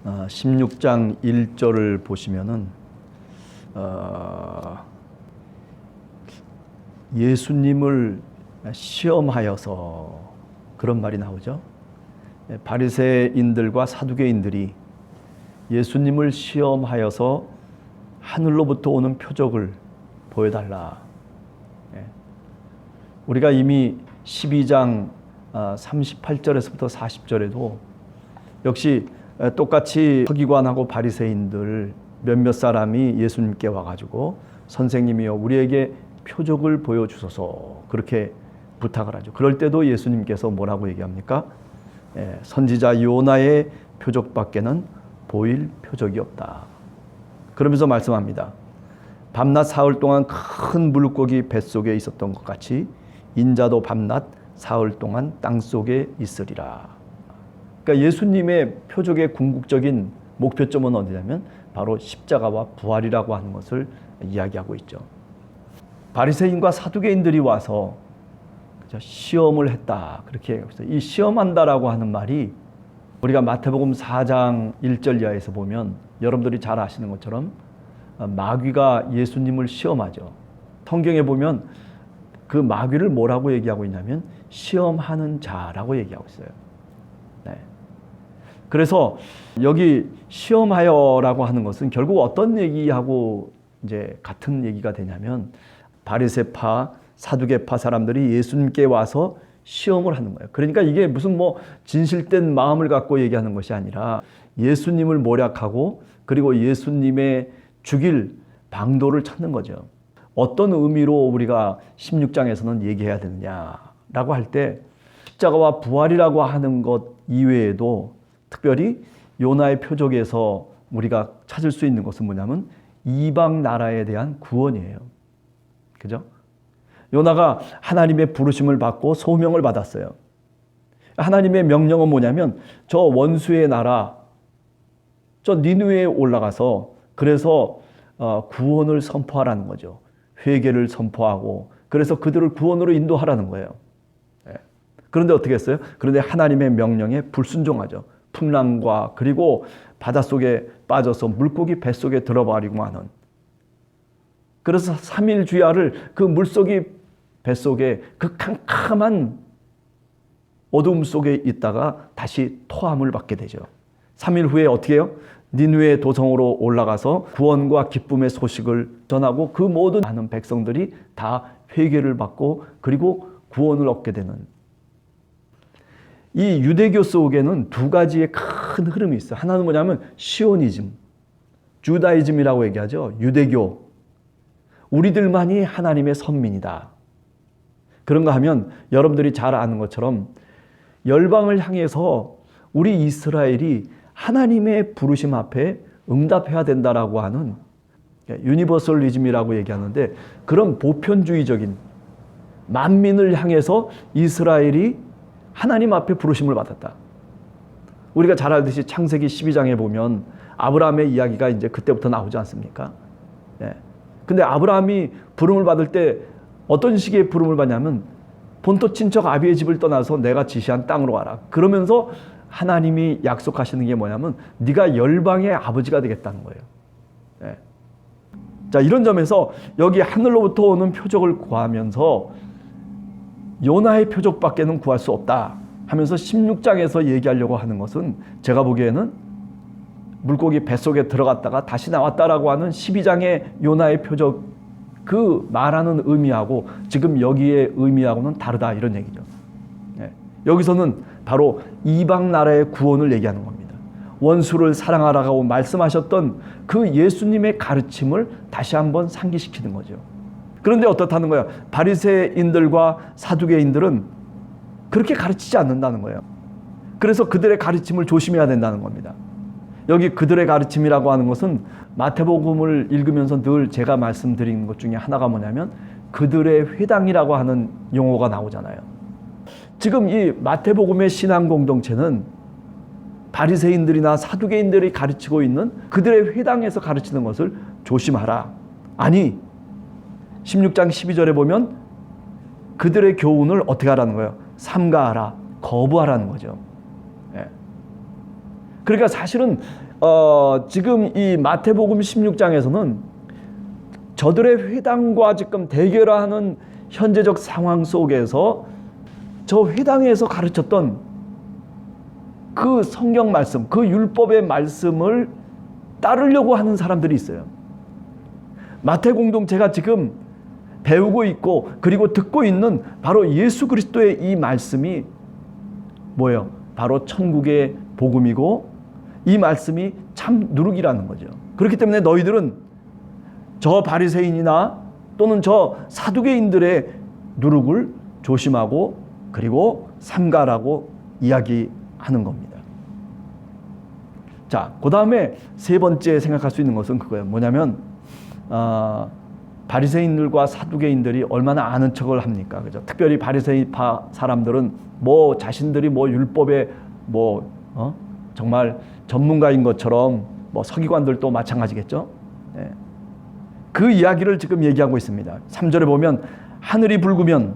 16장 1절을 보시면은 예수님을 시험하여서 그런 말이 나오죠. 바리새인들과 사두개인들이 예수님을 시험하여서 하늘로부터 오는 표적을 보여달라. 우리가 이미 12장 38절에서부터 40절에도 역시 똑같이 서기관하고 바리새인들 몇몇 사람이 예수님께 와가지고 선생님이여 우리에게 표적을 보여주소서 그렇게 부탁을 하죠. 그럴 때도 예수님께서 뭐라고 얘기합니까? 선지자 요나의 표적밖에는 보일 표적이 없다. 그러면서 말씀합니다. 밤낮 사흘 동안 큰 물고기 뱃속에 있었던 것 같이 인자도 밤낮 사흘 동안 땅속에 있으리라. 그러니까 예수님의 표적의 궁극적인 목표점은 어디냐면 바로 십자가와 부활이라고 하는 것을 이야기하고 있죠. 바리새인과 사두개인들이 와서 시험을 했다. 그렇게 얘기해요. 이 시험한다라고 하는 말이 우리가 마태복음 4장 1절 이하에서 보면 여러분들이 잘 아시는 것처럼 마귀가 예수님을 시험하죠. 성경에 보면 그 마귀를 뭐라고 얘기하고 있냐면 시험하는 자라고 얘기하고 있어요. 네. 그래서 여기 시험하여라고 하는 것은 결국 어떤 얘기하고 이제 같은 얘기가 되냐면 바리새파, 사두개파 사람들이 예수님께 와서 시험을 하는 거예요. 그러니까 이게 무슨 진실된 마음을 갖고 얘기하는 것이 아니라 예수님을 모략하고 그리고 예수님의 죽일 방도를 찾는 거죠. 어떤 의미로 우리가 16장에서는 얘기해야 되느냐라고 할 때 십자가와 부활이라고 하는 것 이외에도 특별히 요나의 표적에서 우리가 찾을 수 있는 것은 뭐냐면 이방 나라에 대한 구원이에요. 그죠? 요나가 하나님의 부르심을 받고 소명을 받았어요. 하나님의 명령은 뭐냐면 저 원수의 나라, 저 니느웨에 올라가서 그래서 구원을 선포하라는 거죠. 회개를 선포하고 그래서 그들을 구원으로 인도하라는 거예요. 그런데 어떻게 했어요? 그런데 하나님의 명령에 불순종하죠. 풍랑과 그리고 바닷속에 빠져서 물고기 뱃속에 들어버리고 하는. 그래서 3일 주야를 그 물속이 뱃속에 그 캄캄한 어둠 속에 있다가 다시 토함을 받게 되죠. 3일 후에 어떻게 해요? 니느웨 도성으로 올라가서 구원과 기쁨의 소식을 전하고 그 모든 많은 백성들이 다 회개를 받고 그리고 구원을 얻게 되는 이 유대교 속에는 두 가지의 큰 흐름이 있어요. 하나는 뭐냐면 시오니즘, 주다이즘이라고 얘기하죠. 유대교. 우리들만이 하나님의 선민이다. 그런가 하면 여러분들이 잘 아는 것처럼 열방을 향해서 우리 이스라엘이 하나님의 부르심 앞에 응답해야 된다라고 하는 유니버설리즘이라고 얘기하는데 그런 보편주의적인 만민을 향해서 이스라엘이 하나님 앞에 부르심을 받았다. 우리가 잘 알듯이 창세기 12장에 보면 아브라함의 이야기가 이제 그때부터 나오지 않습니까? 근데 아브라함이 부름을 받을 때 어떤 식의 부름을 받냐면 본토 친척 아비의 집을 떠나서 내가 지시한 땅으로 가라. 그러면서 하나님이 약속하시는 게 뭐냐면 네가 열방의 아버지가 되겠다는 거예요. 자, 이런 점에서 여기 하늘로부터 오는 표적을 구하면서 요나의 표적밖에는 구할 수 없다 하면서 16장에서 얘기하려고 하는 것은 제가 보기에는 물고기 뱃속에 들어갔다가 다시 나왔다라고 하는 12장의 요나의 표적 그 말하는 의미하고 지금 여기의 의미하고는 다르다 이런 얘기죠. 여기서는 바로 이방 나라의 구원을 얘기하는 겁니다. 원수를 사랑하라고 말씀하셨던 그 예수님의 가르침을 다시 한번 상기시키는 거죠. 그런데 어떻다는 거예요? 바리새인들과 사두개인들은 그렇게 가르치지 않는다는 거예요. 그래서 그들의 가르침을 조심해야 된다는 겁니다. 여기 그들의 가르침이라고 하는 것은 마태복음을 읽으면서 늘 제가 말씀드린 것 중에 하나가 뭐냐면 그들의 회당이라고 하는 용어가 나오잖아요. 지금 이 마태복음의 신앙 공동체는 바리새인들이나 사두개인들이 가르치고 있는 그들의 회당에서 가르치는 것을 조심하라. 아니 16장 12절에 보면 그들의 교훈을 어떻게 하라는 거예요? 삼가하라, 거부하라는 거죠. 그러니까 사실은 지금 이 마태복음 16장에서는 저들의 회당과 지금 대결하는 현재적 상황 속에서 저 회당에서 가르쳤던 그 성경 말씀, 그 율법의 말씀을 따르려고 하는 사람들이 있어요. 마태 공동체가 지금 배우고 있고 그리고 듣고 있는 바로 예수 그리스도의 이 말씀이 뭐예요? 바로 천국의 복음이고 이 말씀이 참 누룩이라는 거죠. 그렇기 때문에 너희들은 저 바리새인이나 또는 저 사두개인들의 누룩을 조심하고 그리고 삼가라고 이야기하는 겁니다. 자, 그 다음에 세 번째 생각할 수 있는 것은 그거예요. 뭐냐면 바리새인들과 사두개인들이 얼마나 아는 척을 합니까? 그죠? 특별히 바리새인파 사람들은 뭐 자신들이 뭐 율법에 뭐 정말 전문가인 것처럼 뭐 서기관들도 마찬가지겠죠. 네. 그 이야기를 지금 얘기하고 있습니다. 3절에 보면 하늘이 붉으면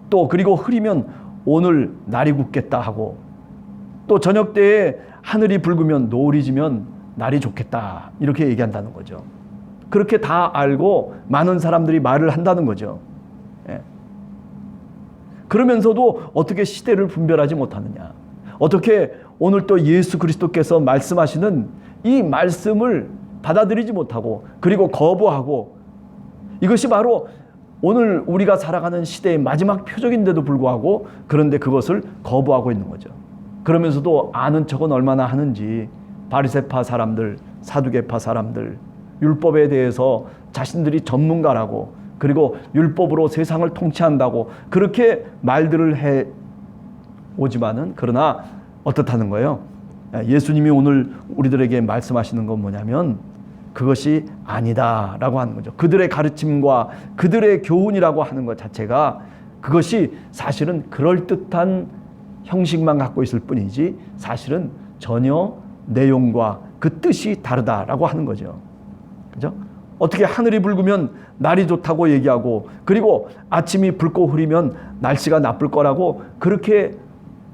또 그리고 흐리면 오늘 날이 굳겠다 하고 또 저녁 때에 하늘이 붉으면 노을이 지면 날이 좋겠다 이렇게 얘기한다는 거죠. 그렇게 다 알고 많은 사람들이 말을 한다는 거죠. 예. 그러면서도 어떻게 시대를 분별하지 못하느냐. 어떻게 오늘 또 예수 그리스도께서 말씀하시는 이 말씀을 받아들이지 못하고 그리고 거부하고 이것이 바로 오늘 우리가 살아가는 시대의 마지막 표적인데도 불구하고 그런데 그것을 거부하고 있는 거죠. 그러면서도 아는 척은 얼마나 하는지 바리새파 사람들, 사두개파 사람들 율법에 대해서 자신들이 전문가라고 그리고 율법으로 세상을 통치한다고 그렇게 말들을 해 오지만은 그러나 어떻다는 거예요? 예수님이 오늘 우리들에게 말씀하시는 건 뭐냐면 그것이 아니다라고 하는 거죠. 그들의 가르침과 그들의 교훈이라고 하는 것 자체가 그것이 사실은 그럴듯한 형식만 갖고 있을 뿐이지 사실은 전혀 내용과 그 뜻이 다르다라고 하는 거죠. 그죠? 어떻게 하늘이 붉으면 날이 좋다고 얘기하고 그리고 아침이 붉고 흐리면 날씨가 나쁠 거라고 그렇게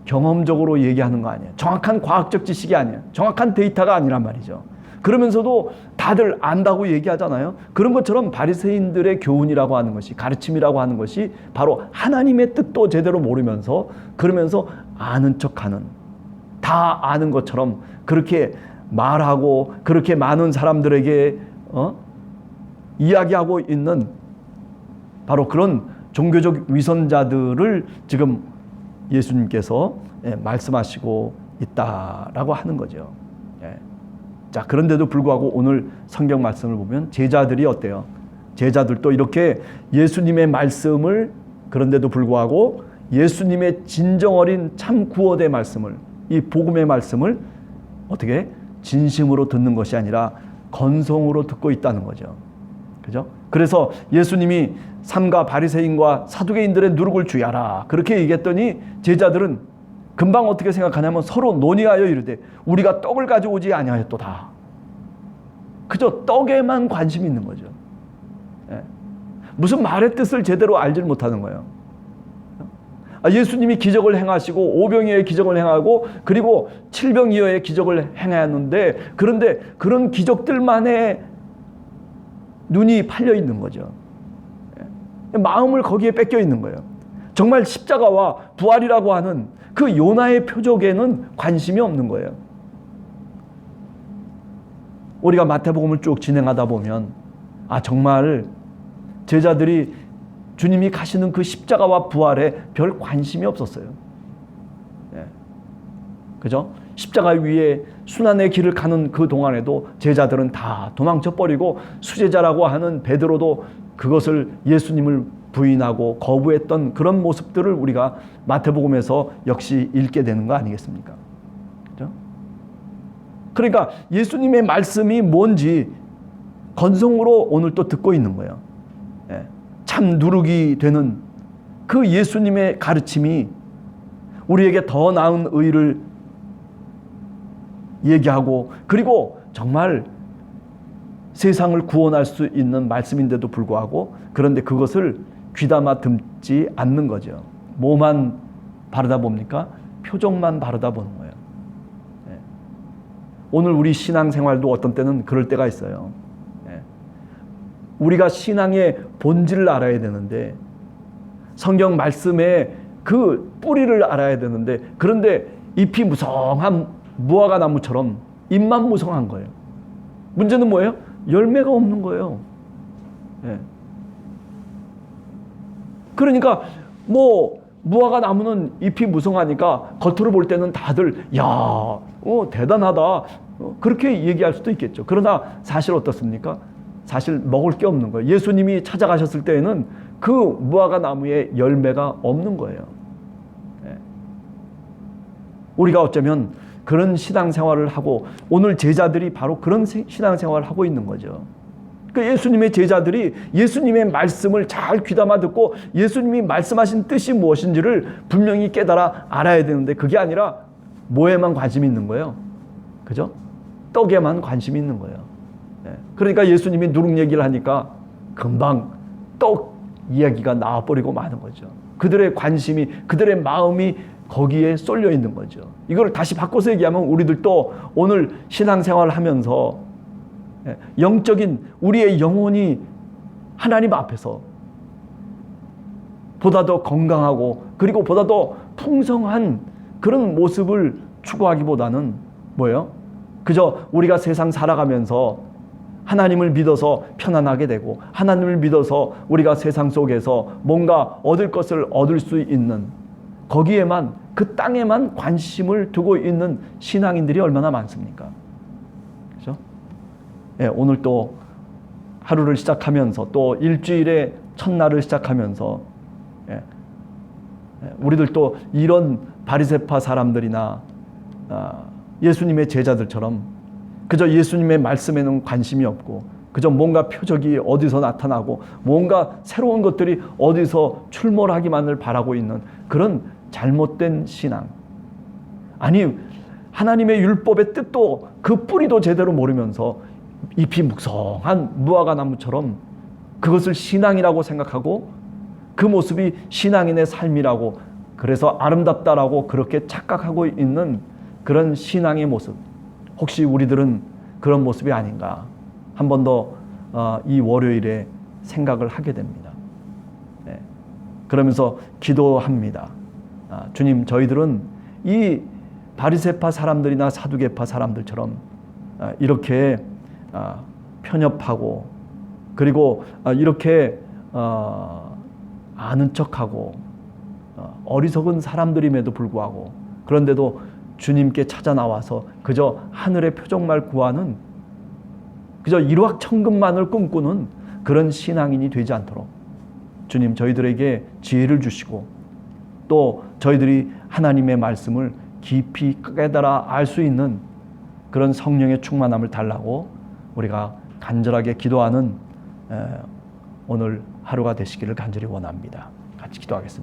경험적으로 얘기하는 거 아니에요. 정확한 과학적 지식이 아니에요. 정확한 데이터가 아니란 말이죠. 그러면서도 다들 안다고 얘기하잖아요. 그런 것처럼 바리새인들의 교훈이라고 하는 것이 가르침이라고 하는 것이 바로 하나님의 뜻도 제대로 모르면서 그러면서 아는 척하는 다 아는 것처럼 그렇게 말하고 그렇게 많은 사람들에게 이야기하고 있는 바로 그런 종교적 위선자들을 지금 예수님께서 말씀하시고 있다라고 하는 거죠. 자, 그런데도 불구하고 오늘 성경 말씀을 보면 제자들이 어때요? 제자들도 이렇게 예수님의 말씀을 그런데도 불구하고 예수님의 진정 어린 참 구원의 말씀을 이 복음의 말씀을 어떻게 진심으로 듣는 것이 아니라 건성으로 듣고 있다는 거죠. 그죠? 그래서 예수님이 삼가 바리새인과 사두개인들의 누룩을 주야라 그렇게 얘기했더니 제자들은 금방 어떻게 생각하냐면 서로 논의하여 이르되 우리가 떡을 가져오지 아니하였도다. 그저 떡에만 관심이 있는 거죠. 무슨 말의 뜻을 제대로 알지 못하는 거예요. 예수님이 기적을 행하시고 오병이어의 기적을 행하고 그리고 칠병이어의 기적을 행하였는데 그런데 그런 기적들만에 눈이 팔려 있는 거죠. 마음을 거기에 뺏겨 있는 거예요. 정말 십자가와 부활이라고 하는 그 요나의 표적에는 관심이 없는 거예요. 우리가 마태복음을 쭉 진행하다 보면 정말 제자들이 주님이 가시는 그 십자가와 부활에 별 관심이 없었어요. 그죠? 십자가 위에 순환의 길을 가는 그 동안에도 제자들은 다 도망쳐 버리고 수제자라고 하는 베드로도 그것을 예수님을 부인하고 거부했던 그런 모습들을 우리가 마태복음에서 역시 읽게 되는 거 아니겠습니까? 그죠? 그러니까 예수님의 말씀이 뭔지 건성으로 오늘 또 듣고 있는 거예요. 참 누룩이 되는 그 예수님의 가르침이 우리에게 더 나은 의를 얘기하고 그리고 정말 세상을 구원할 수 있는 말씀인데도 불구하고 그런데 그것을 귀담아 듣지 않는 거죠. 뭐만 바르다 봅니까? 표정만 바르다 보는 거예요. 오늘 우리 신앙생활도 어떤 때는 그럴 때가 있어요. 우리가 신앙의 본질을 알아야 되는데, 성경 말씀의 그 뿌리를 알아야 되는데, 그런데 잎이 무성한 무화과 나무처럼 잎만 무성한 거예요. 문제는 뭐예요? 열매가 없는 거예요. 그러니까 무화과 나무는 잎이 무성하니까 겉으로 볼 때는 다들 야, 대단하다, 그렇게 얘기할 수도 있겠죠. 그러나 사실 어떻습니까? 사실 먹을 게 없는 거예요. 예수님이 찾아가셨을 때에는 그 무화과 나무에 열매가 없는 거예요. 우리가 어쩌면 그런 신앙생활을 하고, 오늘 제자들이 바로 그런 신앙생활을 하고 있는 거죠. 그 예수님의 제자들이 예수님의 말씀을 잘 귀담아 듣고 예수님이 말씀하신 뜻이 무엇인지를 분명히 깨달아 알아야 되는데, 그게 아니라 뭐에만 관심이 있는 거예요? 그죠? 떡에만 관심이 있는 거예요. 그러니까 예수님이 누룩 얘기를 하니까 금방 떡 이야기가 나와버리고 마는 거죠. 그들의 관심이, 그들의 마음이 거기에 쏠려 있는 거죠. 이걸 다시 바꿔서 얘기하면, 우리들도 오늘 신앙생활을 하면서 영적인 우리의 영혼이 하나님 앞에서 보다 더 건강하고, 그리고 보다 더 풍성한 그런 모습을 추구하기보다는 뭐예요? 그저 우리가 세상 살아가면서 하나님을 믿어서 편안하게 되고, 하나님을 믿어서 우리가 세상 속에서 뭔가 얻을 것을 얻을 수 있는, 거기에만, 그 땅에만 관심을 두고 있는 신앙인들이 얼마나 많습니까? 그죠? 오늘 또 하루를 시작하면서, 또 일주일의 첫날을 시작하면서, 우리들도 이런 바리새파 사람들이나 예수님의 제자들처럼 그저 예수님의 말씀에는 관심이 없고, 그저 뭔가 표적이 어디서 나타나고 뭔가 새로운 것들이 어디서 출몰하기만을 바라고 있는 그런 잘못된 신앙. 아니, 하나님의 율법의 뜻도 그 뿌리도 제대로 모르면서 잎이 묵성한 무화과 나무처럼 그것을 신앙이라고 생각하고, 그 모습이 신앙인의 삶이라고, 그래서 아름답다라고 그렇게 착각하고 있는 그런 신앙의 모습. 혹시 우리들은 그런 모습이 아닌가, 한 번 더 이 월요일에 생각을 하게 됩니다. 그러면서 기도합니다. 주님, 저희들은 이 바리새파 사람들이나 사두개파 사람들처럼 이렇게 편협하고, 그리고 이렇게 아는 척하고 어리석은 사람들임에도 불구하고, 그런데도 주님께 찾아 나와서 그저 하늘의 표적만 구하는, 그저 일확천금만을 꿈꾸는 그런 신앙인이 되지 않도록 주님, 저희들에게 지혜를 주시고, 또 저희들이 하나님의 말씀을 깊이 깨달아 알 수 있는 그런 성령의 충만함을 달라고 우리가 간절하게 기도하는 오늘 하루가 되시기를 간절히 원합니다. 같이 기도하겠습니다.